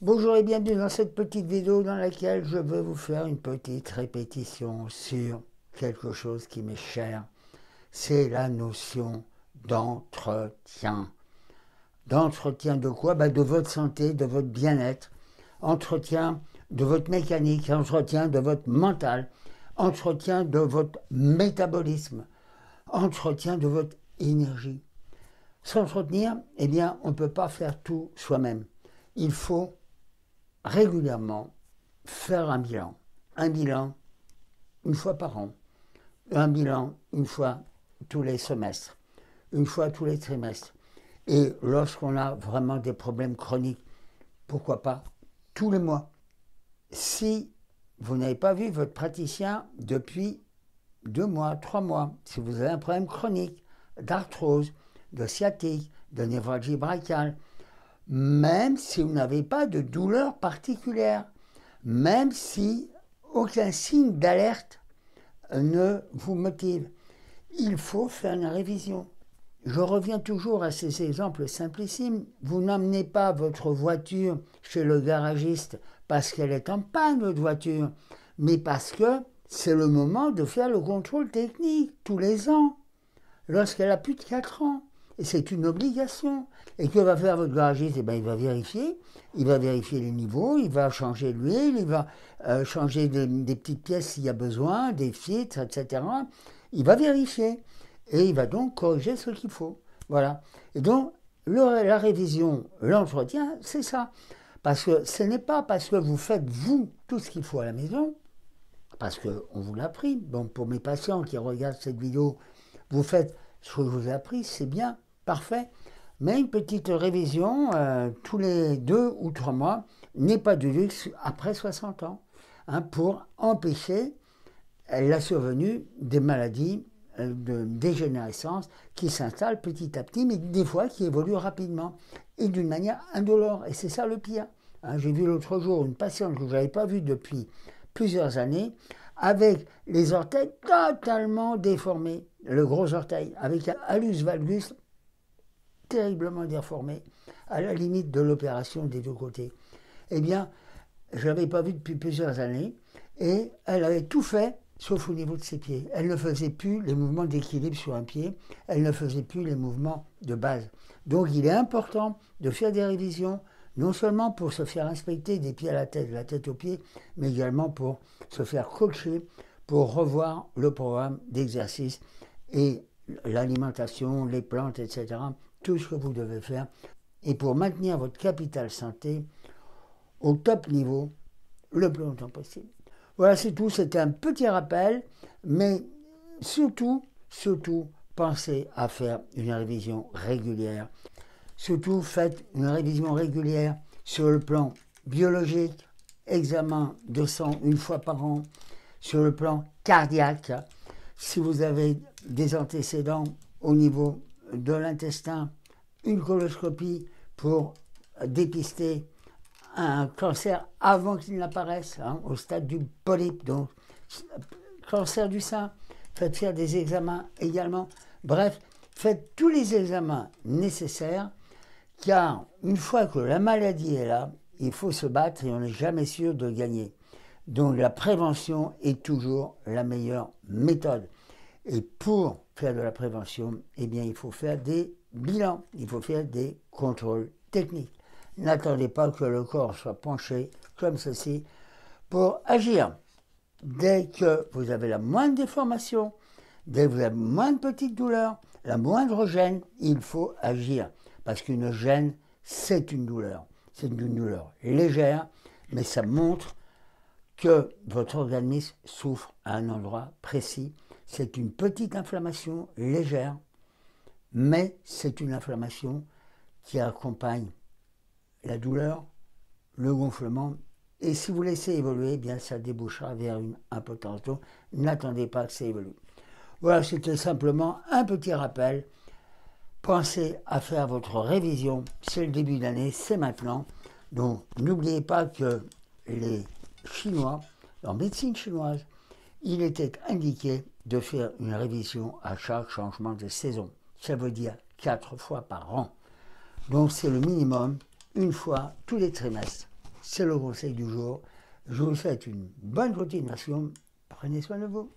Bonjour et bienvenue dans cette petite vidéo dans laquelle je vais vous faire une petite répétition sur quelque chose qui m'est cher. C'est la notion d'entretien. D'entretien de quoi? De votre santé, de votre bien-être, entretien de votre mécanique, entretien de votre mental, entretien de votre métabolisme, entretien de votre énergie. S'entretenir, eh bien, on ne peut pas faire tout soi-même. Il faut régulièrement faire un bilan. Un bilan une fois par an. Un bilan une fois tous les semestres. Une fois tous les trimestres. Et lorsqu'on a vraiment des problèmes chroniques, pourquoi pas tous les mois. Si vous n'avez pas vu votre praticien depuis 2 mois, 3 mois, si vous avez un problème chronique d'arthrose, de sciatique, de névralgie brachiale, même si vous n'avez pas de douleur particulière, même si aucun signe d'alerte ne vous motive. Il faut faire une révision. Je reviens toujours à ces exemples simplissimes. Vous n'emmenez pas votre voiture chez le garagiste parce qu'elle est en panne, votre voiture, mais parce que c'est le moment de faire le contrôle technique tous les ans, lorsqu'elle a plus de 4 ans. Et c'est une obligation. Et que va faire votre garagiste? Il va vérifier. Il va vérifier les niveaux, il va changer l'huile, il va changer des petites pièces s'il y a besoin, des filtres, etc. Il va vérifier. Et il va donc corriger ce qu'il faut. Voilà. Et donc, la révision, l'entretien, c'est ça. Parce que ce n'est pas parce que vous faites, vous, tout ce qu'il faut à la maison, parce qu'on vous l'a appris. Donc, pour mes patients qui regardent cette vidéo, vous faites ce que je vous ai appris, c'est bien, parfait. Mais une petite révision tous les 2 ou 3 mois n'est pas du luxe après 60 ans, pour empêcher la survenue des maladies de dégénérescence qui s'installent petit à petit, mais des fois qui évoluent rapidement et d'une manière indolore. Et c'est ça le pire. J'ai vu l'autre jour une patiente que je n'avais pas vue depuis plusieurs années, avec les orteils totalement déformés, le gros orteil, avec un hallux valgus terriblement déformé, à la limite de l'opération des 2 côtés. Eh bien, je ne l'avais pas vue depuis plusieurs années, et elle avait tout fait, sauf au niveau de ses pieds. Elle ne faisait plus les mouvements d'équilibre sur un pied, elle ne faisait plus les mouvements de base. Donc il est important de faire des révisions, non seulement pour se faire inspecter des pieds à de la tête aux pieds, mais également pour se faire coacher, pour revoir le programme d'exercice et l'alimentation, les plantes, etc. Tout ce que vous devez faire. Et pour maintenir votre capital santé au top niveau le plus longtemps possible. Voilà, c'est tout. C'était un petit rappel, mais surtout, pensez à faire une révision régulière. Surtout, faites une révision régulière sur le plan biologique, examen de sang une fois par an, sur le plan cardiaque. Si vous avez des antécédents au niveau de l'intestin, une coloscopie pour dépister un cancer avant qu'il n'apparaisse, au stade du polype, donc cancer du sein, faites faire des examens également. Bref, faites tous les examens nécessaires, car une fois que la maladie est là, il faut se battre et on n'est jamais sûr de gagner. Donc la prévention est toujours la meilleure méthode. Et pour faire de la prévention, eh bien, il faut faire des bilans, il faut faire des contrôles techniques. N'attendez pas que le corps soit penché comme ceci pour agir. Dès que vous avez la moindre déformation, dès que vous avez la moindre petite douleur, la moindre gêne, il faut agir. Parce qu'une gêne, c'est une douleur. C'est une douleur légère, mais ça montre que votre organisme souffre à un endroit précis. C'est une petite inflammation légère, mais c'est une inflammation qui accompagne la douleur, le gonflement, et si vous laissez évoluer, eh bien ça débouchera vers une impotence. Donc n'attendez pas que ça évolue. Voilà, c'était simplement un petit rappel. Pensez à faire votre révision, c'est le début d'année, c'est maintenant. Donc n'oubliez pas que les Chinois, en médecine chinoise, il était indiqué de faire une révision à chaque changement de saison. Ça veut dire 4 fois par an. Donc c'est le minimum, une fois tous les trimestres. c'est le conseil du jour. Je vous souhaite une bonne continuation. Prenez soin de vous.